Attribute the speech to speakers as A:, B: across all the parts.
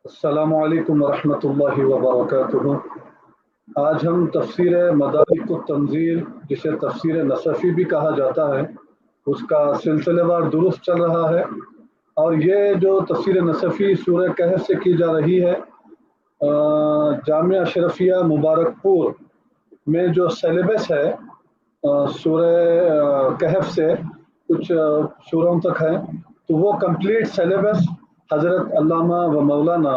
A: السلام علیکم ورحمۃ اللہ وبرکاتہ۔ آج ہم تفسیر مدارک التنزیل، جسے تفسیر نصفی بھی کہا جاتا ہے، اس کا سلسلہ وار درست چل رہا ہے۔ اور یہ جو تفسیر نصفی سورہ کہف سے کی جا رہی ہے، جامعہ اشرفیہ مبارک پور میں جو سیلیبس ہے سورہ کہف سے کچھ سوروں تک ہے، تو وہ کمپلیٹ سیلیبس حضرت علامہ و مولانا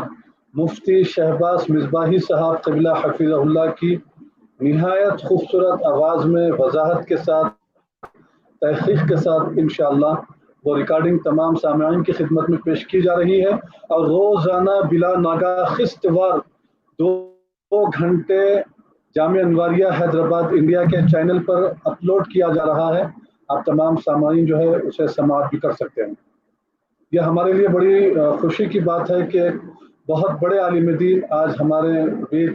A: مفتی شہباز مصباحی صاحب قبلہ حفظہ اللہ کی نہایت خوبصورت آواز میں وضاحت کے ساتھ، تحقیق کے ساتھ انشاءاللہ وہ ریکارڈنگ تمام سامعین کی خدمت میں پیش کی جا رہی ہے، اور روزانہ بلا ناگہ خست وار 2 گھنٹے جامعہ انواریہ حیدرآباد انڈیا کے چینل پر اپلوڈ کیا جا رہا ہے۔ آپ تمام سامعین جو ہے اسے سماعت بھی کر سکتے ہیں۔ یہ ہمارے لیے بڑی خوشی کی بات ہے کہ بہت بڑے عالم دین آج ہمارے بیچ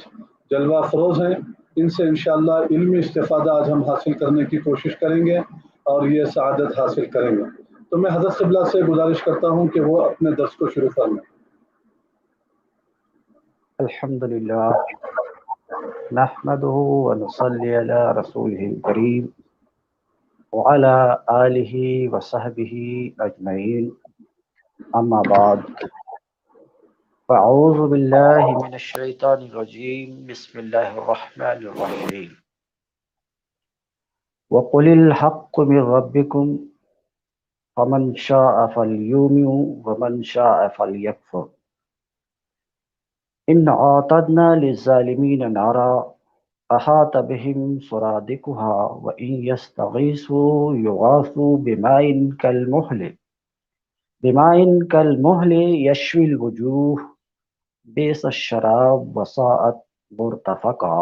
A: جلوہ افروز ہیں۔ ان سے انشاءاللہ علمی استفادہ آج ہم حاصل کرنے کی کوشش کریں گے اور یہ سعادت حاصل کریں گے۔ تو میں حضرت قبلہ سے گزارش کرتا ہوں کہ وہ اپنے درس کو شروع فرمائیں۔
B: الحمدللہ نحمده ونصلي على رسوله الكريم وعلى آله وصحبه أجمعين، أما بعد، فأعوذ بالله من الشيطان الرجيم، بسم الله الرحمن الرحيم، وقل الحق من ربكم فمن شاء فليؤمن ومن شاء فليكفر إن أعتدنا للظالمين نارا أحاط بهم سرادقها وإن يستغيثوا يغاثوا بماء كالمهل يشوي الوجوه بئس الشراب وساءت مرتفقا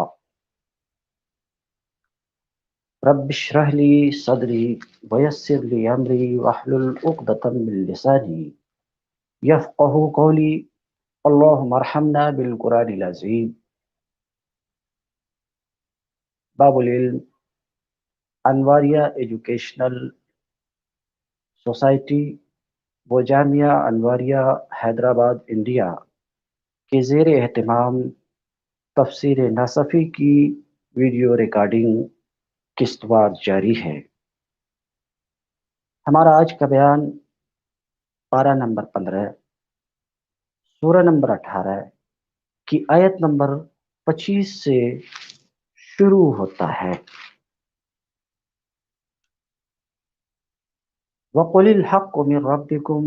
B: رب اشرح لي صدري ويسر لي أمري واحلل عقدة من لساني يفقهوا قولي اللهم ارحمنا بالقرآن العظيم۔ باب العلم انواریہ ایجوکیشنل سوسائٹی و جامعہ انواریہ حیدرآباد انڈیا کے زیر اہتمام تفسیر نصفی کی ویڈیو ریکارڈنگ قسط وار جاری ہے۔ ہمارا آج کا بیان پارہ نمبر 15 سورہ نمبر 18 کی آیت نمبر 25 سے شروع ہوتا ہے۔ وَقُلِ الْحَقُّ مِنْ رَبِّكُمْ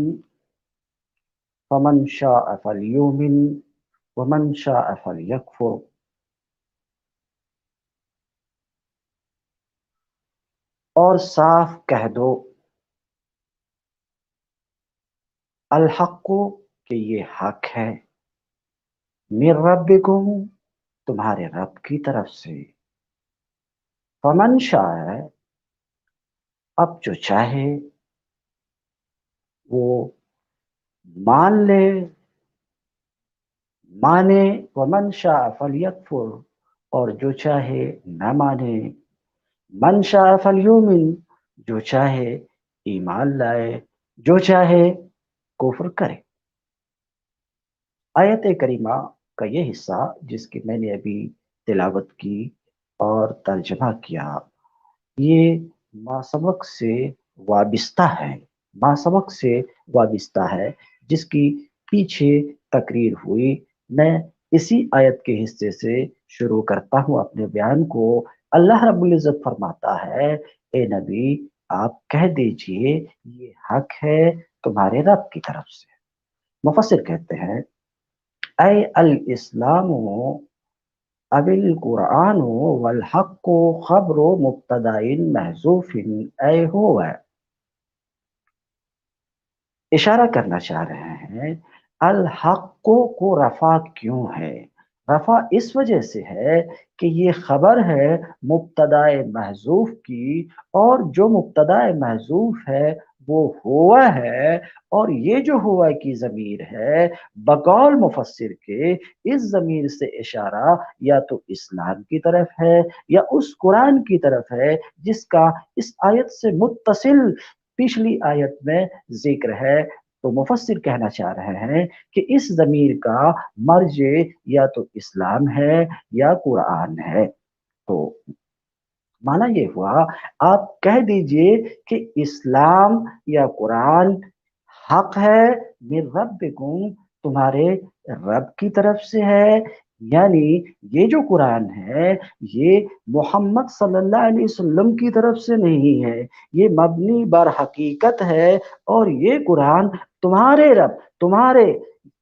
B: فَمَنْ شَاءَ فَلْيُؤْمِنْ وَمَنْ شَاءَ فَلْيَكْفُرْ۔ اور صاف کہہ دو الحق کہ یہ حق ہے، من ربکم تمہارے رب کی طرف سے، فمن شاء اب جو چاہے وہ مان لے مانے، ومن شاء فلیکفر اور جو چاہے نہ مانے، من شاء فلیؤمن جو چاہے ایمان لائے، جو چاہے کفر کرے۔ آیت کریمہ کا یہ حصہ جس کی میں نے ابھی تلاوت کی اور ترجمہ کیا، یہ ماسبق سے وابستہ ہے جس کی پیچھے تقریر ہوئی۔ میں اسی آیت کے حصے سے شروع کرتا ہوں اپنے بیان کو۔ اللہ رب العزت فرماتا ہے، اے نبی آپ کہہ دیجئے یہ حق ہے تمہارے رب کی طرف سے۔ مفسر کہتے ہیں اے الاسلام اب القرآن والحق خبر مبتدأ محذوف اے ہو ہے۔ اشارہ کرنا چاہ رہے ہیں الحق کو رفع کیوں ہے؟ رفع اس وجہ سے ہے کہ یہ خبر ہے مبتدأ محذوف کی، اور جو مبتدأ محذوف ہے وہ ہوا ہے، اور یہ جو ہوا کی ضمیر ہے بقول مفسر کے اس ضمیر سے اشارہ یا تو اسلام کی طرف ہے یا اس قرآن کی طرف ہے جس کا اس آیت سے متصل پچھلی آیت میں ذکر ہے۔ تو مفسر کہنا چاہ رہے ہیں کہ اس ضمیر کا مرجع یا تو اسلام ہے یا قرآن ہے۔ تو مانا یہ ہوا، آپ کہہ دیجئے کہ اسلام یا قرآن حق ہے من ربکم، تمہارے رب کی طرف سے ہے، یعنی یہ جو قرآن ہے یہ محمد صلی اللہ علیہ وسلم کی طرف سے نہیں ہے، یہ مبنی بر حقیقت ہے، اور یہ قرآن تمہارے رب،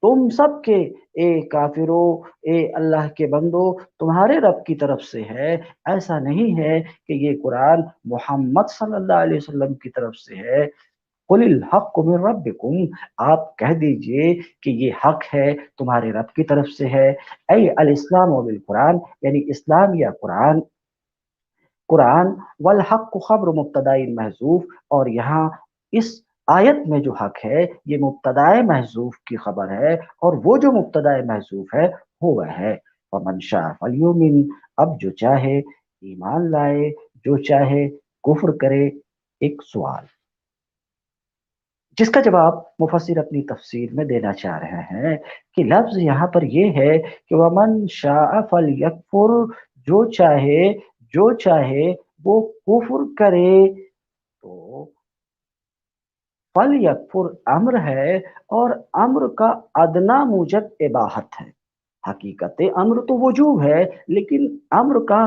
B: تم سب کے، اے کافرو، اے اللہ کے بندو، تمہارے رب کی طرف سے ہے۔ ایسا نہیں ہے کہ یہ قرآن محمد صلی اللہ علیہ وسلم کی طرف سے ہے۔ قل الحق من ربکم، آپ کہہ دیجئے کہ یہ حق ہے تمہارے رب کی طرف سے ہے۔ ای الاسلام بالقرآن، یعنی اسلام یا قرآن والحق خبر مبتداء محذوف، اور یہاں اس آیت میں جو حق ہے یہ مبتداء محذوف کی خبر ہے، اور وہ جو مبتداء محذوف ہے وہ ہے فمن شاء فلیؤمن، اب جو چاہے ایمان لائے، جو چاہے کفر کرے۔ ایک سوال جس کا جواب مفسر اپنی تفسیر میں دینا چاہ رہے ہیں کہ لفظ یہاں پر یہ ہے کہ ومن شاء فلیکفر، جو چاہے وہ کفر کرے، تو فلیکفر امر ہے، اور امر کا ادنا موجب اباحت ہے۔ حقیقت امر تو وجوب ہے، لیکن امر کا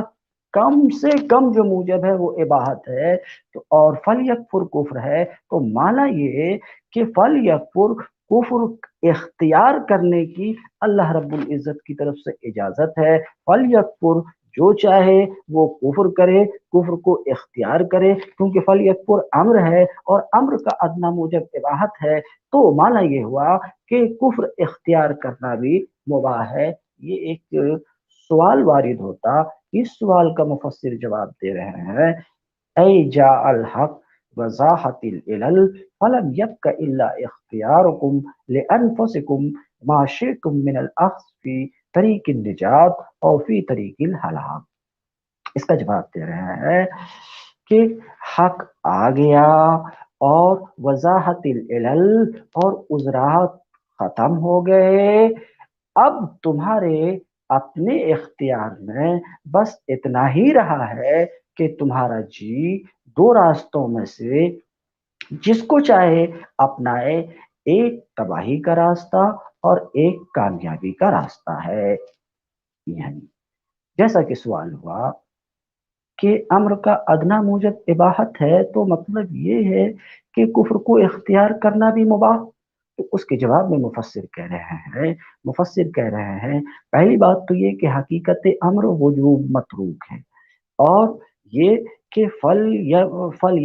B: کم سے کم جو موجب ہے وہ اباحت ہے، تو اور فلیکفر کفر ہے، تو مانا یہ کہ فلیکفر کفر اختیار کرنے کی اللہ رب العزت کی طرف سے اجازت ہے۔ فلیکفر، جو چاہے وہ کفر کرے، کفر کو اختیار کرے، کیونکہ فلیکفر امر ہے اور امر کا ادنا موجب اباحت ہے، تو مانا یہ ہوا کہ کفر اختیار کرنا بھی مباح ہے۔ یہ ایک سوال وارد ہوتا، اس سوال کا مفسر جواب دے رہے ہیں اے جاء الحق وضاحت العلل فلم يبق الا اختیارکم لانفسکم ما شئتم من الاخذ فی طریق النجات او فی طریق الہلاک۔ اس کا جواب دے رہے ہیں کہ حق آ گیا اور وضاحت العلل اور عذرات ختم ہو گئے، اب تمہارے اپنے اختیار میں بس اتنا ہی رہا ہے کہ تمہارا جی دو راستوں میں سے جس کو چاہے اپنائے، ایک تباہی کا راستہ اور ایک کامیابی کا راستہ ہے۔ یعنی جیسا کہ سوال ہوا کہ امر کا ادنا موجب اباحت ہے، تو مطلب یہ ہے کہ کفر کو اختیار کرنا بھی مباح، تو اس کے جواب میں مفسر کہہ رہے ہیں پہلی بات تو یہ کہ حقیقت امر وجوب متروک ہے، اور یہ کہ فل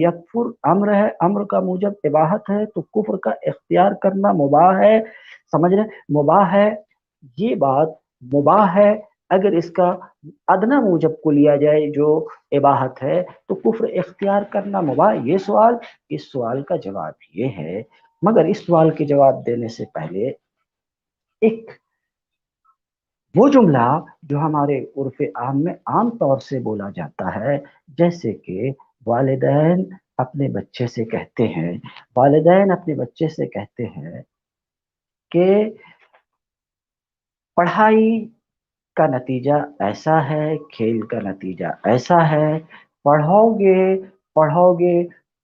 B: یکفر امر ہے، امر کا موجب اباحت ہے، تو کفر کا اختیار کرنا مباح ہے۔ سمجھ رہے، مباح ہے، یہ بات مباح ہے اگر اس کا ادنا موجب کو لیا جائے جو اباحت ہے، تو کفر اختیار کرنا مباح۔ یہ سوال، اس سوال کا جواب یہ ہے، مگر اس سوال کے جواب دینے سے پہلے ایک وہ جملہ جو ہمارے عرف عام میں عام طور سے بولا جاتا ہے، جیسے کہ والدین اپنے بچے سے کہتے ہیں کہ پڑھائی کا نتیجہ ایسا ہے، کھیل کا نتیجہ ایسا ہے، پڑھو گے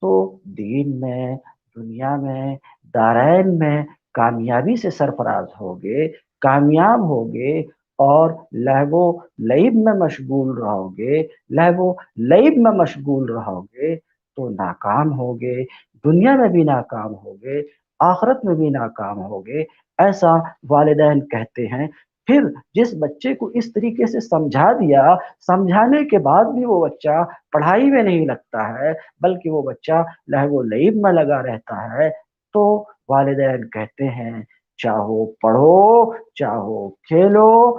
B: تو دین میں، دنیا میں، دارین میں کامیابی سے سرفراز ہوگے، کامیاب ہوگے، اور لہو لعب میں مشغول رہو گے تو ناکام ہوگے، دنیا میں بھی ناکام ہوگے، آخرت میں بھی ناکام ہوگے، ایسا والدین کہتے ہیں۔ پھر جس بچے کو اس طریقے سے سمجھا دیا، سمجھانے کے بعد بھی وہ بچہ پڑھائی میں نہیں لگتا ہے بلکہ وہ بچہ لہو و لعب میں لگا رہتا ہے، تو والدین کہتے ہیں چاہو پڑھو چاہو کھیلو،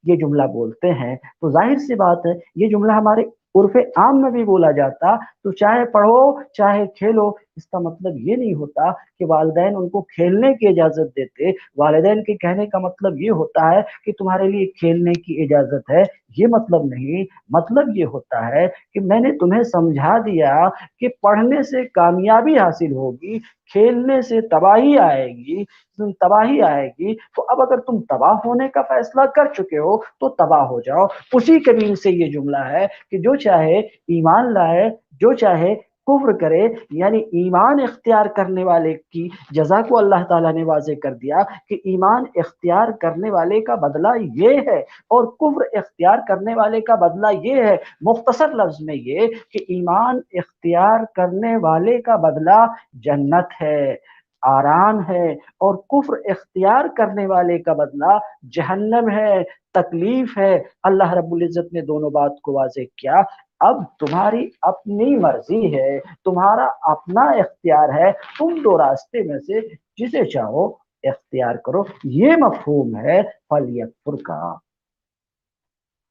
B: یہ جملہ بولتے ہیں۔ تو ظاہر سی بات ہے یہ جملہ ہمارے عرف عام میں بھی بولا جاتا، تو چاہے پڑھو چاہے کھیلو، اس کا مطلب یہ نہیں ہوتا کہ والدین ان کو کھیلنے کی اجازت دیتے، والدین کے کہنے کا مطلب یہ ہوتا ہے کہ تمہارے لیے کھیلنے کی اجازت ہے، یہ مطلب نہیں۔ مطلب یہ ہوتا ہے کہ میں نے تمہیں سمجھا دیا کہ پڑھنے سے کامیابی حاصل ہوگی، کھیلنے سے تباہی آئے گی، تو اب اگر تم تباہ ہونے کا فیصلہ کر چکے ہو تو تباہ ہو جاؤ۔ اسی کبیل سے یہ جملہ ہے کہ جو چاہے ایمان لائے، جو چاہے کفر کرے، یعنی ایمان اختیار کرنے والے کی جزا کو اللہ تعالیٰ نے واضح کر دیا کہ ایمان اختیار کرنے والے کا بدلہ یہ ہے اور کفر اختیار کرنے والے کا بدلہ یہ ہے۔ مختصر لفظ میں یہ کہ ایمان اختیار کرنے والے کا بدلہ جنت ہے، آرام ہے، اور کفر اختیار کرنے والے کا بدلہ جہنم ہے، تکلیف ہے۔ اللہ رب العزت نے دونوں بات کو واضح کیا۔ اب تمہاری اپنی مرضی ہے، تمہارا اپنا اختیار ہے، تم دو راستے میں سے جسے چاہو اختیار کرو۔ یہ مفہوم ہے فَلْيَكْفُرْ کا۔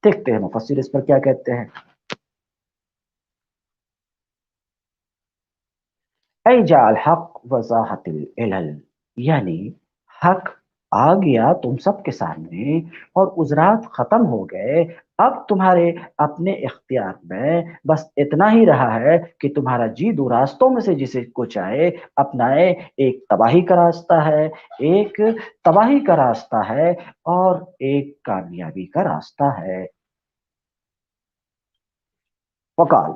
B: دیکھتے ہیں مفسر اس پر کیا کہتے ہیں۔ اے جا الحق وضاحت العلل، یعنی حق آ گیا تم سب کے سامنے اور عذرات ختم ہو گئے، اب تمہارے اپنے اختیار میں بس اتنا ہی رہا ہے کہ تمہارا جی دو راستوں میں سے جسے کو چاہے اپنائے۔ ایک تباہی کا راستہ ہے، ایک تباہی کا راستہ ہے، اور ایک کامیابی کا راستہ ہے۔ وقال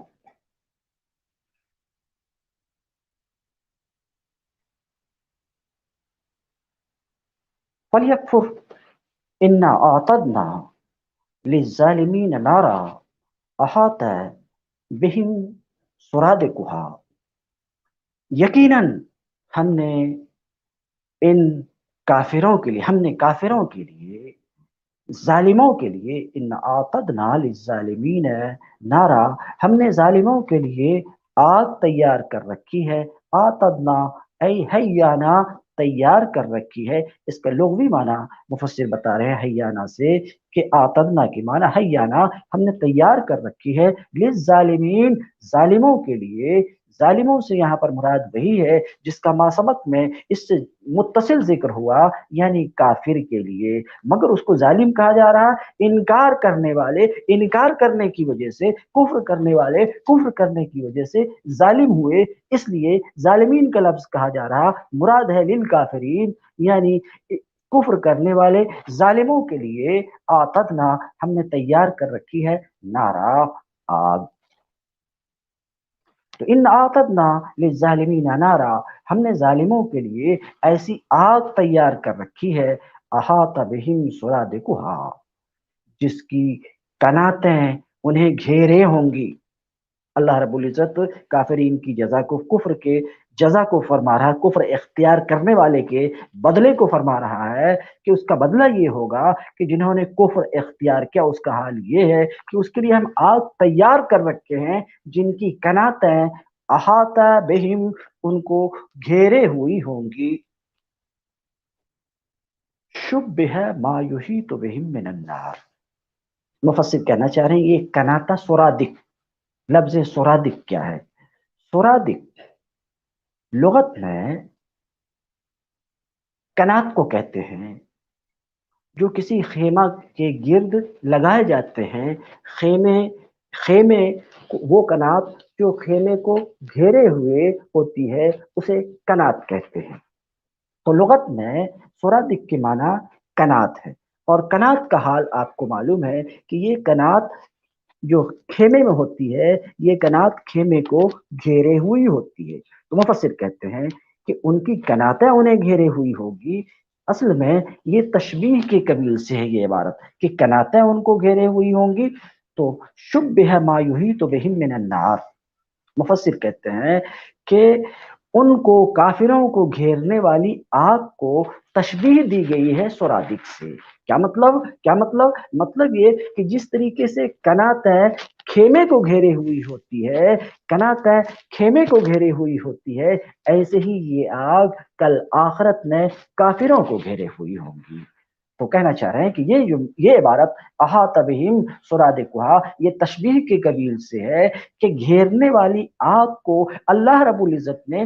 B: فَلْيَكْفُرْ إِنَّا أَعْتَدْنَا لِلظَّالِمِينَ نَارًا احاط بہم سرادقها، یقیناً ہم نے کافروں کے لیے ظالموں کے لیے ان اعتدنا للظالمین نارا، ہم نے ظالموں کے لیے آگ تیار کر رکھی ہے۔ اعتدنا ای حیانا، تیار کر رکھی ہے۔ اس کا لغوی معنی مفسر بتا رہے ہیں حیانا سے کہ اعتدنا کی معنی حیانا، ہم نے تیار کر رکھی ہے للظالمین، ظالموں کے لیے۔ ظالموں سے یہاں پر مراد وہی ہے جس کا ما سبق میں اس سے متصل ذکر ہوا، یعنی کافر کے لیے، مگر اس کو ظالم کہا جا رہا۔ انکار کرنے والے انکار کرنے کی وجہ سے، کفر کرنے والے کفر کرنے کی وجہ سے ظالم ہوئے، اس لیے ظالمین کا لفظ کہا جا رہا۔ مراد ہے للکافرین، یعنی کفر کرنے والے ظالموں کے لیے آتدنا، ہم نے تیار کر رکھی ہے نارا، آگ۔ تو ان آتدنا للظالمین نارا، ہم نے ظالموں کے لیے ایسی آگ تیار کر رکھی ہے، احاط بہم سرادقها، جس کی کناتیں انہیں گھیرے ہوں گی۔ اللہ رب العزت کافرین کی جزا کو، کفر کے جزا کو فرما رہا، کفر اختیار کرنے والے کے بدلے کو فرما رہا ہے کہ اس کا بدلہ یہ ہوگا کہ جنہوں نے کفر اختیار کیا اس کا حال یہ ہے کہ اس کے لیے ہم آگ تیار کر رکھے ہیں جن کی کناتیں احاطہ بہم، ان کو گھیرے ہوئی ہوں گی۔ شبہ ما یحیط بہم من النار، مفسر کہنا چاہ رہے ہیں یہ کناتا سرادق، لفظ سرادق کیا ہے؟ سرادق لغت میں کنات کو کہتے ہیں جو کسی خیمہ کے گرد لگائے جاتے ہیں۔ خیمے وہ کنات جو خیمے کو گھیرے ہوئے ہوتی ہے اسے کنات کہتے ہیں۔ تو لغت میں سرادق کے معنی کنات ہے، اور کنات کا حال آپ کو معلوم ہے کہ یہ کنات جو خیمے میں ہوتی ہے، یہ کنات خیمے کو گھیرے ہوئی ہوتی ہے۔ تو مفسر کہتے ہیں کہ ان کی کناتیں انہیں گھیرے ہوئی ہوگی۔ اصل میں یہ تشبیہ کے قبیل سے ہے یہ عبارت کہ کناتیں ان کو گھیرے ہوئی ہوں گی۔ تو شبہ ما یحیط بہم من النار، مفسر کہتے ہیں کہ ان کو، کافروں کو گھیرنے والی آگ کو تشبیہ دی گئی ہے سرادق سے۔ کیا مطلب یہ کہ جس طریقے سے کناتیں خیمے کو گھیرے ہوئی ہوتی ہے، کناتیں خیمے کو گھیرے ہوئی ہوتی ہے، ایسے ہی یہ آگ کل آخرت میں کافروں کو گھیرے ہوئی ہوں گی۔ تو کہنا چاہ رہے ہیں کہ یہ عبارت احاط بہم سرادقها یہ تشبیہ کے قبیل سے ہے کہ گھیرنے والی آگ کو اللہ رب العزت نے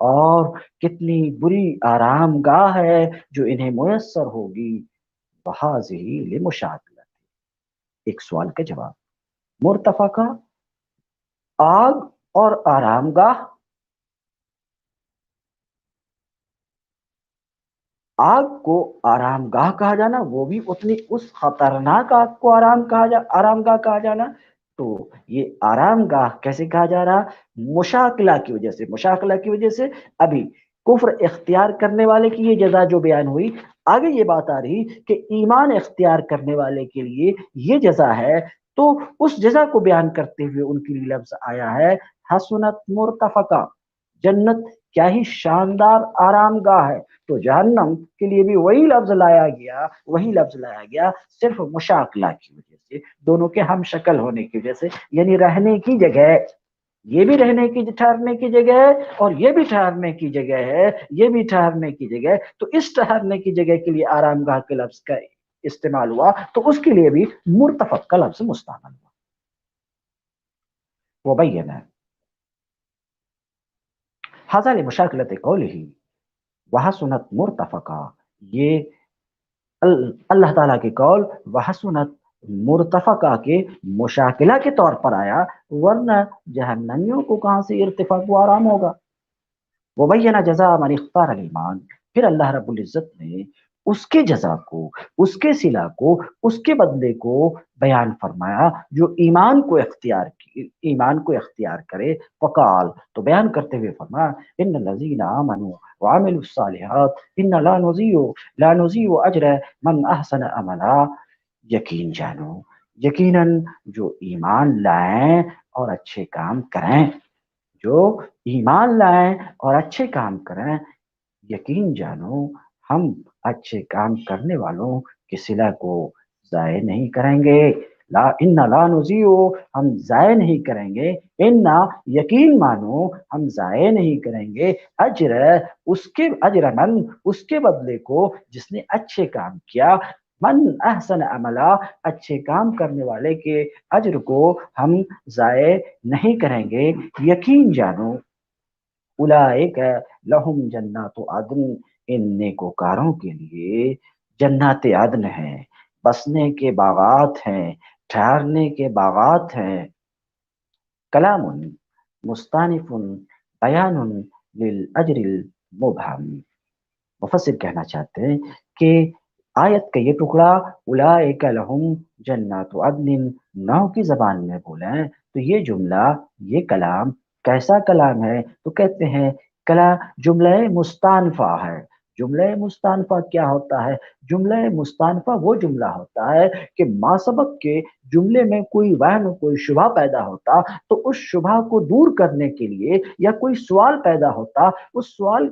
B: اور کتنی بری آرام گاہ ہے جو انہیں میسر ہوگی، وہذہ لمشاکلت، ایک سوال کا جواب، مرتفقہ آگ اور آرام گاہ، آگ کو آرام گاہ کہا جانا، وہ بھی اتنی اس خطرناک آگ کو آرام گاہ کہا جانا، تو یہ آرام گاہ کیسے کہا جا رہا؟ مشاکلہ کی وجہ سے، مشاکلہ کی وجہ سے ابھی کفر اختیار کرنے والے کی یہ جزا جو بیان ہوئی، آگے یہ بات آ رہی کہ ایمان اختیار کرنے والے کے لیے یہ جزا ہے، تو اس جزا کو بیان کرتے ہوئے ان کے لیے لفظ آیا ہے حسنت مرتفقہ، جنت کیا ہی شاندار آرام گاہ ہے، تو جہنم کے لیے بھی وہی لفظ لایا گیا صرف مشاکلہ کی وجہ سے، دونوں کے ہم شکل ہونے کی وجہ سے، یعنی رہنے کی جگہ، یہ بھی ٹھہرنے کی جگہ ہے اور یہ بھی ٹھہرنے کی جگہ ہے، یہ بھی ٹھہرنے کی جگہ ہے، تو اس ٹھہرنے کی جگہ کے لیے آرام گاہ کے لفظ کا استعمال ہوا، تو اس کے لیے بھی مرتفق کا لفظ مستعمل ہوا۔ وبین ھذا لمشاکلۃ قولہ وحسنت مرتفقہ، یہ اللہ تعالیٰ کے قول وحسنت مرتفقہ کے مشاکلہ کے طور پر آیا، ورنہ جہنمیوں کو کہاں سے ارتفاق و آرام ہوگا۔ وبین جزاء من اختار الایمان، پھر اللہ رب العزت نے اس کے جزا کو، اس کے صلہ کو، اس کے بدلے کو بیان فرمایا جو ایمان کو اختیار کرے، فقال، تو بیان کرتے ہوئے فرمایا ان الذین آمنوا وعملوا الصالحات ان لا نضیع اجر من احسن عملا، یقین جانو، یقیناً جو ایمان لائیں اور اچھے کام کریں، جو ایمان لائیں اور اچھے کام کریں، یقین جانو ہم اچھے کام کرنے والوں کے صلہ کو ضائع نہیں کریں گے، لا نضیع، ہم ضائع نہیں کریں گے، یقین مانو ہم ضائع نہیں کریں گے، اجر من، اس کے بدلے کو جس نے اچھے کام کیا، من احسن عملا، اچھے کام کرنے والے کے اجر کو ہم ضائع نہیں کریں گے، یقین جانو اولئک لہم جنات عدن، ان نیکوکاروں کے لیے جنات عدن ہیں، بسنے کے باغات ہیں، ٹھہرنے کے باغات ہیں۔ کلام مستانف بیان للاجر المبہم، مفسر کہنا چاہتے ہیں کہ آیت کا یہ ٹکڑا اولئک لہم جنات عدن، نو کی زبان میں بولیں تو یہ جملہ، یہ کلام کیسا کلام ہے؟ تو کہتے ہیں جملہ مستانفہ ہے۔ جملہ مستانفہ کیا ہوتا ہے؟ جملہ مستانفہ وہ جملہ ہوتا ہے کہ ما سبق کے جملے میں کوئی وہم، کوئی شبہ پیدا ہوتا، تو اس شبہ کو دور کرنے کے لیے، یا کوئی سوال پیدا ہوتا، اس سوال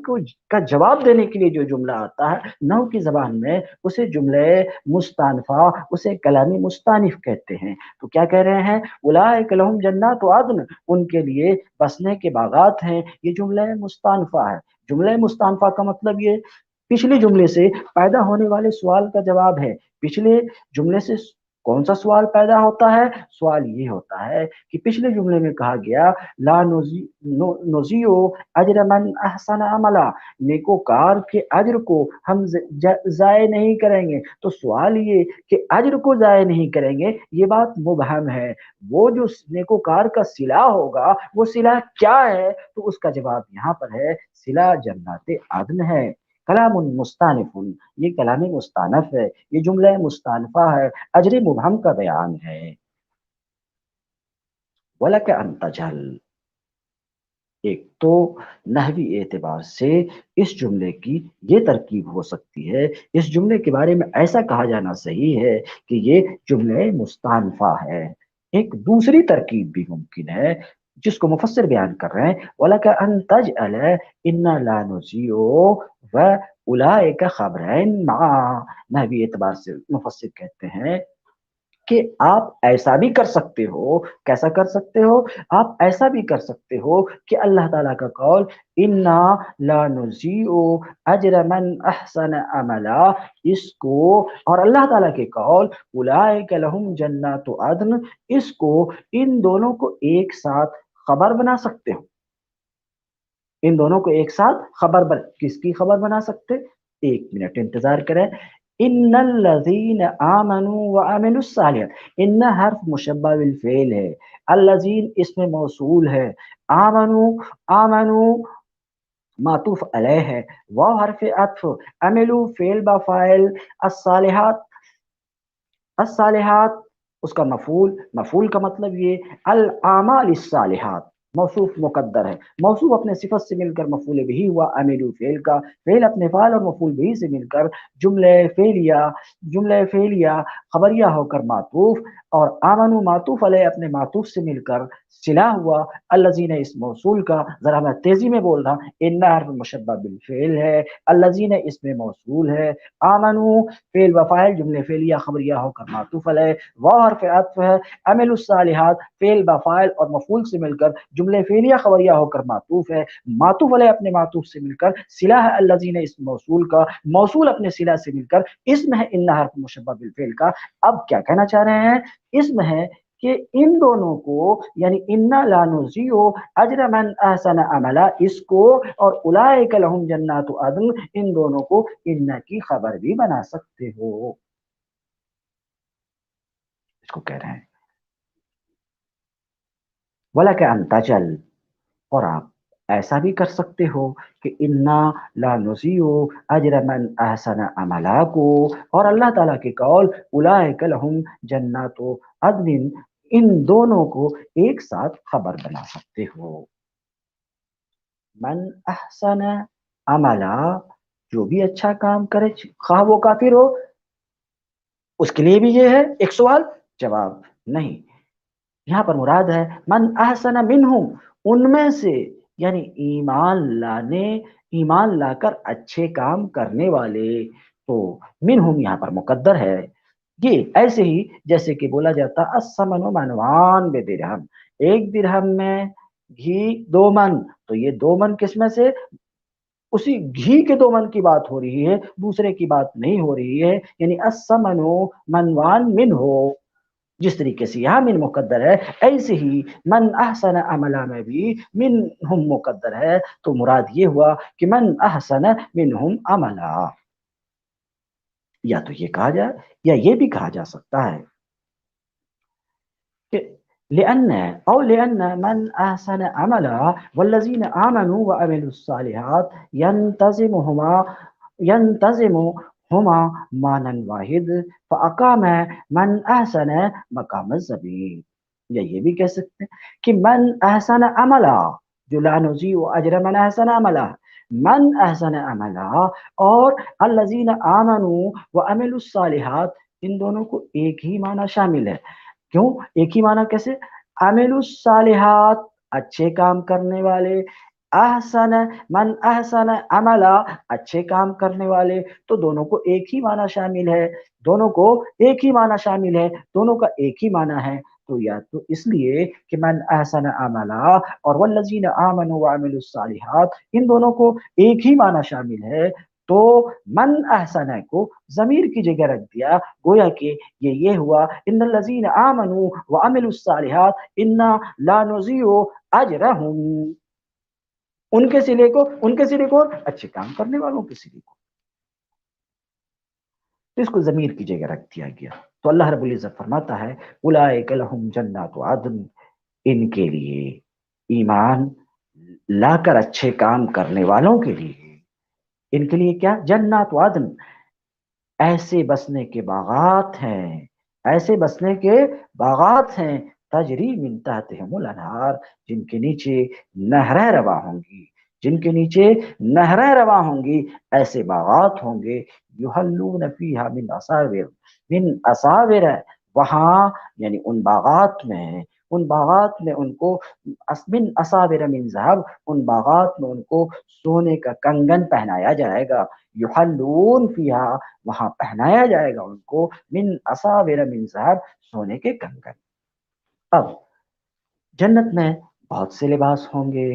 B: کا جواب دینے کے لیے جو جملہ آتا ہے نحو کی زبان میں، اسے جملہ مستانفہ، اسے کلام مستانف کہتے ہیں۔ تو کیا کہہ رہے ہیں؟ اولئک لہم جنات عدن، ان کے لیے بسنے کے باغات ہیں، یہ جملہ مستانفہ ہے۔ جملہ مستانفہ کا مطلب یہ پچھلے جملے سے پیدا ہونے والے سوال کا جواب ہے۔ پچھلے جملے سے کون سا سوال پیدا ہوتا ہے؟ سوال یہ ہوتا ہے کہ پچھلے جملے میں کہا گیا لا نضیع اجر من احسن عملا، نیکوکار کے اجر کو ہم ضائع نہیں کریں گے، تو سوال یہ کہ اجر کو ضائع نہیں کریں گے، یہ بات مبہم ہے، وہ جو نیکوکار کا صلہ ہوگا وہ صلہ کیا ہے؟ تو اس کا جواب یہاں پر ہے صلہ جنات عدن ہے۔ کلام مستانف، یہ کلام مستانف ہے، یہ جملہ مستانفہ ہے، اجر مبہم کا بیان ہے۔ وَلَكَ أَن تَجْهَلَ، ایک تو نحوی اعتبار سے اس جملے کی یہ ترکیب ہو سکتی ہے، اس جملے کے بارے میں ایسا کہا جانا صحیح ہے کہ یہ جملہ مستانفہ ہے۔ ایک دوسری ترکیب بھی ممکن ہے جس کو مفسر بیان کر رہے ہیں، وَلَكَ أَن تَجْعَلَ إِنَّا لَا نُضِيعُ وَأُولَئِكَ خَبْرًا مَعَ، نحوی اعتبار سے مفسر کہتے ہیں کہ آپ ایسا بھی کر سکتے ہو، کیسا کر سکتے ہو؟ آپ ایسا بھی کر سکتے ہو کہ اللہ تعالیٰ کا قول انا لا نضیع اجر من احسن عملا، اس کو، اور اللہ تعالیٰ کے قول اولئک لہم جنات عدن، اس کو، ان دونوں کو ایک ساتھ خبر بنا سکتے ہو۔ ان دونوں کو ایک ساتھ خبر کس کی خبر بنا سکتے؟ ایک منٹ انتظار کریں. ان الذین آمنوا وعملوا الصالحات، ان حرف مشبہ بالفعل ہے، الذین اسم موصول ہے، آمنو معطوف علیہ ہے، واو حرف عطف، عملو فعل با فاعل، الصالحات اس کا مفعول کا مطلب یہ الاعمال الصالحات موصوف مقدر ہے، موصوف اپنے صفت سے مل کر مفعول بھی ہوا، عملو فعل کا، فعل اپنے فاعل اور مفعول بھی سے مل کر جملہ فعلیہ خبریہ ہو کر معطوف، اور آمنو معطوف علیہ اپنے معطوف سے مل کر صلہ ہوا، الذین اس موصول کا، ذرا میں تیزی میں بول رہا، ان حرف مشبہ بالفعل ہے، الذین اس میں موصول ہے، آمنو فعل و فاعل جملے فعلیہ خبریہ ہو کر معطوف علیہ، واو حرف عطف ہے، عمل الصالحات فعل با فاعل اور مفعول سے مل کر جملے فعلیہ خبریہ ہو کر معطوف ہے، معطوف علیہ اپنے معطوف سے مل کر صلہ ہے الذین اس موصول کا، موصول اپنے صلہ سے مل کر اسم ہے ان حرف مشبہ بالفعل کا. اب کیا کہنا چاہ رہے ہیں؟ اسم ہے کہ ان دونوں کو، یعنی انا لا نضیع اجر من احسن عملا، اس کو اور اولئک لہم جنات عدن، ان دونوں کو ان کی خبر بھی بنا سکتے ہو. اس کو کہہ رہے ہیں وَلَكَ أَن تَجَلْ، اور آپ ایسا بھی کر سکتے ہو کہ انا لا نضیع اجر من احسن عملا کو، اور اللہ تعالیٰ کے قول اولئک لہم جنات عدن، ان دونوں کو ایک ساتھ خبر بنا سکتے ہو. من احسن عملا، جو بھی اچھا کام کرے خواہ وہ کافر ہو، اس کے لیے بھی یہ ہے ایک سوال جواب نہیں. یہاں پر مراد ہے من احسن منہم، ان میں سے، یعنی ایمان لا کر اچھے کام کرنے والے. تو منہم یہاں پر مقدر ہے، یہ ایسے ہی جیسے کہ بولا جاتا الثمن منوان بدرہم، ایک درہم میں گھی 2 من، تو یہ 2 من کس میں سے؟ اسی گھی کے 2 من کی بات ہو رہی ہے، دوسرے کی بات نہیں ہو رہی ہے. یعنی الثمن منوان من ہو، جس طریقے سے یہاں من مقدر ہے، ایسے ہی من احسن عملا میں بھی منہم مقدر ہے. تو مراد یہ ہوا کہ من احسن منہم عملا. یا تو یہ کہا جائے یا یہ بھی کہا جا سکتا ہے کہ لأن من احسن عملا والذین آمنوا وعملوا الصالحات ينتظمهما معنى واحد فأقام من احسن مقام الزبین. یا یہ بھی کہہ سکتے ہیں کہ من احسن عملا، جو لا نضیع اجر من احسن عملا، من احسن عملا اور الذین آمنوا وعملوا الصالحات، ان دونوں کو ایک ہی معنی شامل ہے. کیوں ایک ہی معنی کیسے؟ عمل الصالحات اچھے کام کرنے والے، احسن من احسن عملا اچھے کام کرنے والے، تو دونوں کو ایک ہی معنی شامل ہے، دونوں کو ایک ہی معنی شامل ہے، دونوں کا ایک ہی معنی ہے. تو یا تو اس لیے کہ من احسن عملا اور والذین آمنوا وعملوا الصالحات، ان دونوں کو ایک ہی معنی شامل ہے، تو من احسن کو ضمیر کی جگہ رکھ دیا، گویا کہ یہ ہوا ان الذین آمنوا وعملوا الصالحات انا لا نضیع اجرہم، ان کے سلے کو اور اچھے کام کرنے والوں کے سلے کو، تو اس کو ضمیر کی جگہ رکھ دیا گیا. تو اللہ رب العزت فرماتا ہے اولئک لہم جنات عدن، ان کے لیے، ایمان لا کر اچھے کام کرنے والوں کے لیے، ان کے لیے کیا؟ جنات عدن، ایسے بسنے کے باغات ہیں، ایسے بسنے کے باغات ہیں، تجری من تحتہم الانہار، جن کے نیچے نہریں رواں ہوں گی، جن کے نیچے نہریں رواں ہوں گی، ایسے باغات ہوں گے. یحلون فیہا من اساور، وہاں یعنی ان باغات میں ان کو من اساور من ذہب، ان باغات میں ان کو سونے کا کنگن پہنایا جائے گا. یحلون فیہا، وہاں پہنایا جائے گا ان کو من اساور من ذہب، سونے کے کنگن. اب جنت میں بہت سے لباس ہوں گے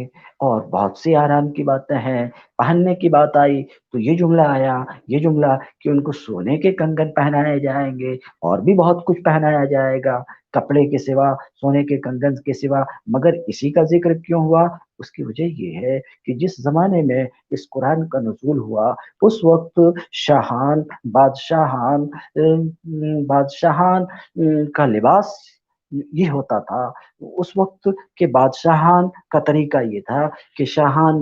B: اور بہت سی آرام کی باتیں ہیں. پہننے کی بات آئی تو یہ جملہ آیا، یہ جملہ کہ ان کو سونے کے کنگن پہنائے جائیں گے، اور بھی بہت کچھ پہنایا جائے گا کپڑے کے سوا، سونے کے کنگن کے سوا. مگر اسی کا ذکر کیوں ہوا؟ اس کی وجہ یہ ہے کہ جس زمانے میں اس قرآن کا نزول ہوا اس وقت شاہان بادشاہان کا لباس یہ ہوتا تھا. اس وقت کے بادشاہان کا طریقہ یہ تھا کہ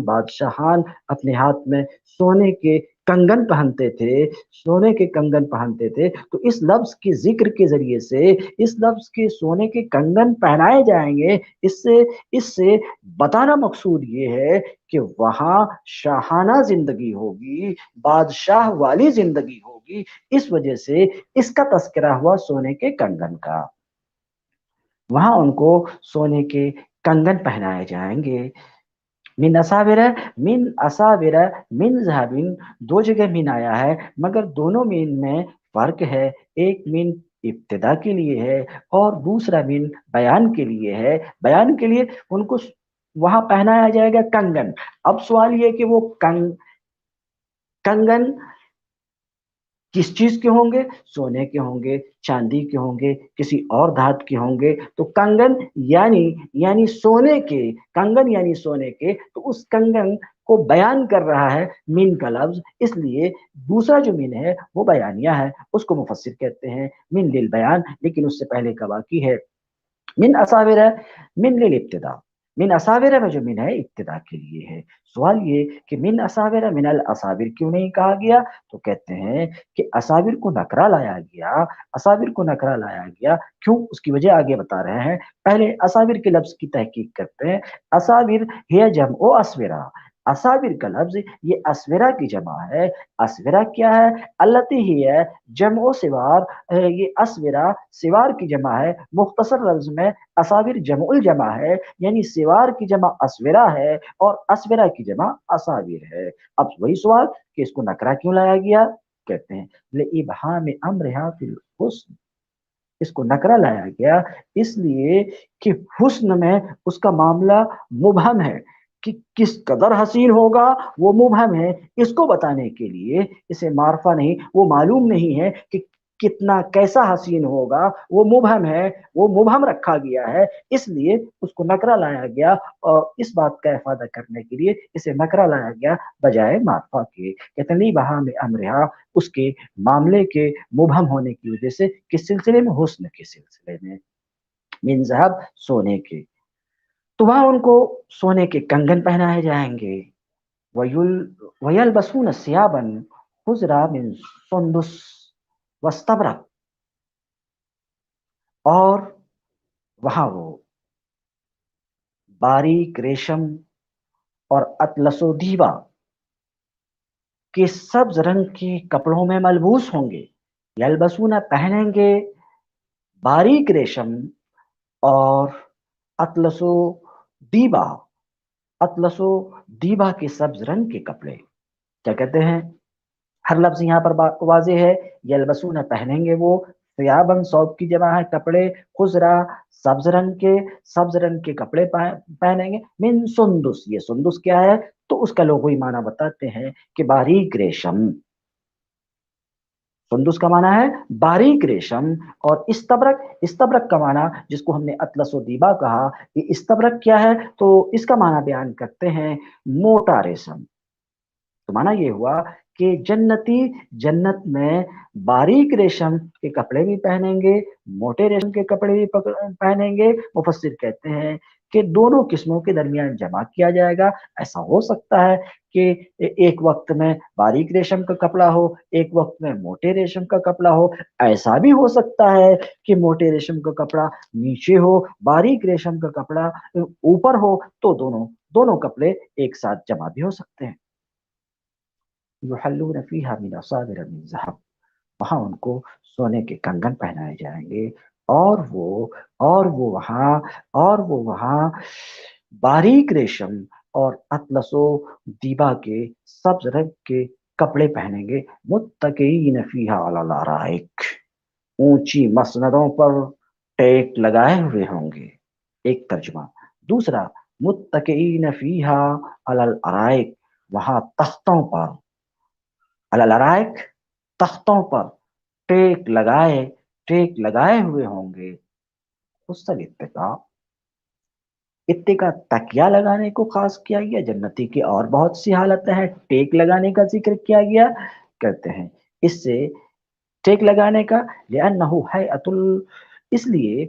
B: بادشاہان اپنے ہاتھ میں سونے کے کنگن پہنتے تھے، سونے کے کنگن پہنتے تھے. تو اس لفظ کے ذکر کے ذریعے سے اس لفظ کے سونے کے کنگن پہنائے جائیں گے، اس سے بتانا مقصود یہ ہے کہ وہاں شاہانہ زندگی ہوگی، بادشاہ والی زندگی ہوگی. اس وجہ سے اس کا تذکرہ ہوا سونے کے کنگن کا. وہاں ان کو سونے کے کنگن پہنائے جائیں گے. من اصابر من ذهب، دو جگہ من آیا ہے مگر دونوں من میں فرق ہے. ایک من ابتدا کے لیے ہے اور دوسرا من بیان کے لیے ہے. بیان کے لیے ان کو وہاں پہنایا جائے گا کنگن. اب سوال یہ کہ وہ کنگن کس چیز کے ہوں گے؟ سونے کے ہوں گے، چاندی کے ہوں گے، کسی اور دھات کے ہوں گے. تو کنگن یعنی سونے کے، کنگن یعنی سونے کے. تو اس کنگن کو بیان کر رہا ہے من کا لفظ، اس لیے دوسرا جو من ہے وہ بیانیہ ہے، اس کو مفسر کہتے ہیں من للبیان. لیکن اس سے پہلے کا باقی ہے من اصابر من للابتداء. من اصابر میں جو من ہے ابتدا کے لیے ہے. سوال یہ کہ من اصابر من الاصابر کیوں نہیں کہا گیا؟ تو کہتے ہیں کہ اصابر کو نکرہ لایا گیا. اصابر کو نکرہ لایا گیا کیوں؟ اس کی وجہ آگے بتا رہے ہیں. پہلے اصابر کے لفظ کی تحقیق کرتے ہیں. اصابر ہے جمع اسورہ. اصابر کا لفظ یہ اسورہ کی جمع ہے. اسورہ کیا ہے؟ التی ہی ہے جمع سوار. یہ اسورہ سوار کی جمع ہے. مختصر لفظ میں اصابر جمع الجمع ہے، یعنی سوار کی جمع اسورہ ہے اور اسورہ کی جمع اصابر ہے. اب وہی سوال کہ اس کو نکرہ کیوں لایا گیا؟ کہتے ہیں لِإِبْهَامِ أَمْرِهَا فِي الْحُسْنِ. اس کو نکرہ لایا گیا اس لیے کہ حسن میں اس کا معاملہ مبہم ہے، کہ کس قدر حسین ہوگا وہ مبہم ہے. اس کو بتانے کے لیے اسے معرفہ نہیں، وہ معلوم نہیں ہے کہ کتنا کیسا حسین ہوگا، وہ مبہم ہے، وہ مبہم رکھا گیا ہے. اس لیے اس کو نکرہ لایا گیا اور اس بات کا افادہ کرنے کے لیے اسے نکرہ لایا گیا بجائے معرفہ کے. کہتے ہیں بہا میں امرہا، اس کے معاملے کے مبہم ہونے کی وجہ سے. کس سلسلے میں؟ حسن کے سلسلے میں. من ذهب، سونے کے. تو وہاں ان کو سونے کے کنگن پہنائے جائیں گے. وَيَلْبَسُونَ ثِيَابًا خُضْرًا مِنْ سُنْدُسٍ وَاسْتَبْرَقٍ. اور وہاں وہ باریک ریشم اور اطلس و دیبا کے سبز رنگ کے کپڑوں میں ملبوس ہوں گے. یلبسون پہنیں گے باریک ریشم اور اطلس و دیبا، اطلس و دیبا کے سبز رنگ کے کپڑے. کیا کہتے ہیں؟ ہر لفظ یہاں پر واضح ہے. یلبسون پہنیں گے وہ، ثیابن ثوب کی جمع ہے کپڑے، خضرا سبز رنگ کے کپڑے پہنیں گے. من سندس، یہ سندس کیا ہے؟ تو اس کا لغوی معنی بتاتے ہیں کہ باریک ریشم. سندس کا معنی ہے باریک ریشم. اور استبرق کا معنی جس کو ہم نے اطلس و دیبا کہا، یہ استبرق کیا ہے؟ تو اس کا معنی بیان کرتے ہیں موٹا ریشم. تو معنی یہ ہوا کہ جنتی جنت میں باریک ریشم کے کپڑے بھی پہنیں گے، موٹے ریشم کے کپڑے بھی پہنیں گے. مفسر کہتے ہیں کہ دونوں قسموں کے درمیان جمع کیا جائے گا. ایسا ہو سکتا ہے کہ ایک وقت میں باریک ریشم کا کپڑا ہو، ایک وقت میں موٹے ریشم کا کپڑا ہو. ایسا بھی ہو سکتا ہے کہ موٹے ریشم کا کپڑا نیچے ہو، باریک ریشم کا کپڑا اوپر ہو. تو دونوں کپڑے ایک ساتھ جمع بھی ہو سکتے ہیں. یحلون فیہا من اصابر من ذہب، وہاں ان کو سونے کے کنگن پہنائے جائیں گے اور وہ وہاں باریک ریشم اور اطلس و دیبا کے سبز رنگ کے کپڑے پہنیں گے. متکئین فیہا علی الارائک، اونچی مسندوں پر ٹیک لگائے ہوئے ہوں گے. ایک ترجمہ. دوسرا متکئین فیہا علی الارائک، وہاں تختوں پر، علی الارائک تختوں پر ٹیک لگائے ہوئے ہوں گے. حسن اتقاء، اتکا تکیا لگانے کو خاص کیا گیا، جنتی کی اور بہت سی حالتیں ہیں، ٹیک لگانے کا ذکر کیا گیا، کہتے ہیں اس سے ٹیک لگانے کا لأنہ حیۃ اس لیے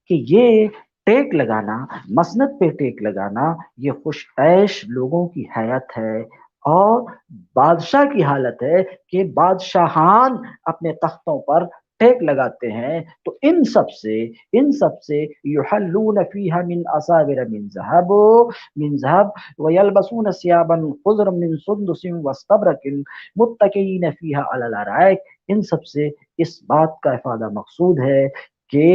B: کہ یہ ٹیک لگانا، مسند پہ ٹیک لگانا، یہ خوش عیش لوگوں کی حیات ہے اور بادشاہ کی حالت ہے کہ بادشاہان اپنے تختوں پر ٹیک لگاتے ہیں، تو ان سب سے یحلون فیہا من اساور من ذهب ویلبسون ثیابا خضرا من سندس واستبرق متکئین فیہا علی الارائک، ان سب سے اس بات کا افادہ مقصود ہے کہ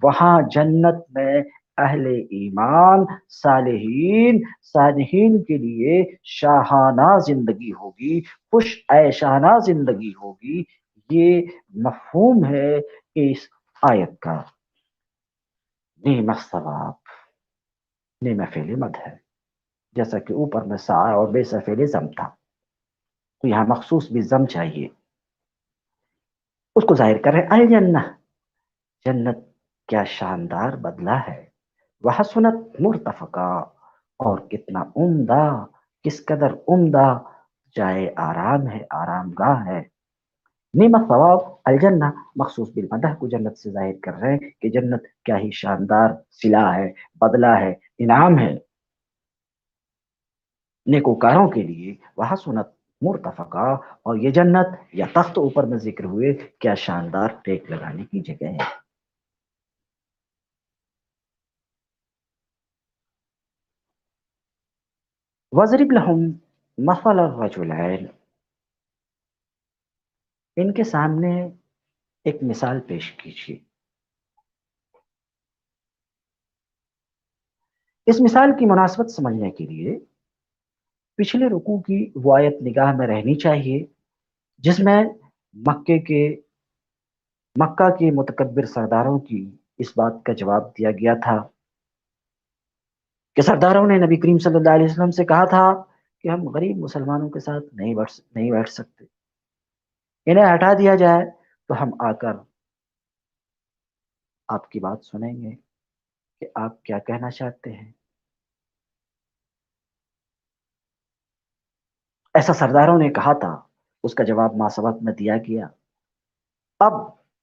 B: وہاں جنت میں اہل ایمان صالحین کے لیے شاہانہ زندگی ہوگی، خوش عیشانہ زندگی ہوگی۔ یہ مفہوم ہے اس آیت کا۔ نعم الثواب، نعم فعل مد ہے، جیسا کہ اوپر میں سا اور بے فعل ضم تھا، تو یہاں مخصوص بھی ضم چاہیے، اس کو ظاہر کر رہے الجنہ، جنت کیا شاندار بدلہ ہے، وحسنت مرتفقہ، اور کتنا عمدہ، کس قدر عمدہ جائے آرام ہے، آرام گاہ ہے۔ نعم الثواب الجنہ مخصوص بالمدح کو جنت سے ظاہر کر رہے ہیں کہ جنت کیا ہی شاندار صلہ ہے، بدلہ ہے، انعام ہے نیکوکاروں کے لیے۔ وحسنت مرتفقہ، اور یہ جنت یا تخت اوپر میں ذکر ہوئے کیا شاندار ٹیک لگانے کی جگہ ہے۔ وَاضْرِبْ لَهُمْ مَثَلَ الرَّجُلَيْنِ، ان کے سامنے ایک مثال پیش کیجیے۔ اس مثال کی مناسبت سمجھنے کے لیے پچھلے رکوع کی وہ آیت نگاہ میں رہنی چاہیے جس میں مکہ کے متکبر سرداروں کی اس بات کا جواب دیا گیا تھا کہ سرداروں نے نبی کریم صلی اللہ علیہ وسلم سے کہا تھا کہ ہم غریب مسلمانوں کے ساتھ نہیں بیٹھ سکتے، انہیں ہٹا دیا جائے تو ہم آ کر آپ کی بات سنیں گے کہ آپ کیا کہنا چاہتے ہیں۔ ایسا سرداروں نے کہا تھا، اس کا جواب ما سبق میں دیا گیا۔ اب